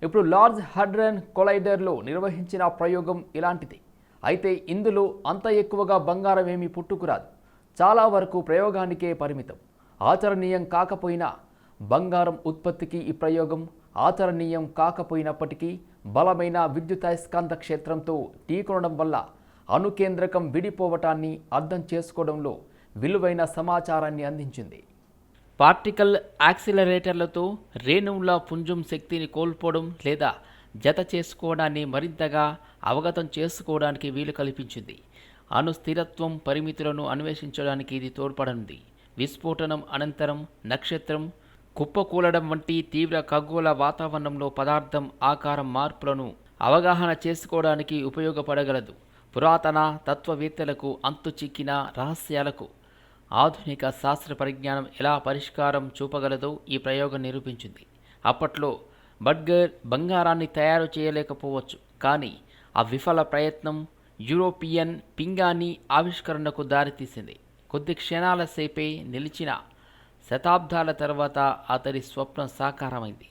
ఇప్పుడు లార్జ్ హడ్రన్ కొలైడర్లో నిర్వహించిన ప్రయోగం ఇలాంటిది. అయితే ఇందులో అంత ఎక్కువగా బంగారం ఏమీ పుట్టుకురాదు. చాలా వరకు ప్రయోగానికే పరిమితం. ఆచరణీయం కాకపోయినా బంగారం ఉత్పత్తికి ఈ ప్రయోగం ఆచరణీయం కాకపోయినప్పటికీ బలమైన విద్యుదయస్కాంత క్షేత్రంతో ఢీకొనడం వల్ల అణుకేంద్రకం విడిపోవటాన్ని అర్థం చేసుకోవడంలో విలువైన సమాచారాన్ని అందించింది. పార్టికల్ యాక్సిలరేటర్లతో రేణువుల పుంజం శక్తిని కోల్పోవడం లేదా జత చేసుకోవడాన్ని మరింతగా అవగతం చేసుకోవడానికి వీలు కల్పించింది. అణు స్థిరత్వం పరిమితులను అన్వేషించడానికి ఇది తోడ్పడనుంది. విస్ఫోటనం అనంతరం నక్షత్రం కుప్పకూలడం వంటి తీవ్ర ఖగోళ వాతావరణంలో పదార్థం ఆకారం మార్పులను అవగాహన చేసుకోవడానికి ఉపయోగపడగలదు. పురాతన తత్వవేత్తలకు అంతు చిక్కిన రహస్యాలకు ఆధునిక శాస్త్ర పరిజ్ఞానం ఎలా పరిష్కారం చూపగలదో ఈ ప్రయోగం నిరూపించింది. అప్పట్లో బడ్గర్ బంగారాన్ని తయారు చేయలేకపోవచ్చు, కానీ ఆ విఫల ప్రయత్నం యూరోపియన్ పింగాణీ ఆవిష్కరణకు దారితీసింది. కొద్ది క్షణాల సేపే నిలిచిన శతాబ్దాల తర్వాత అతడి స్వప్నం సాకారమైంది.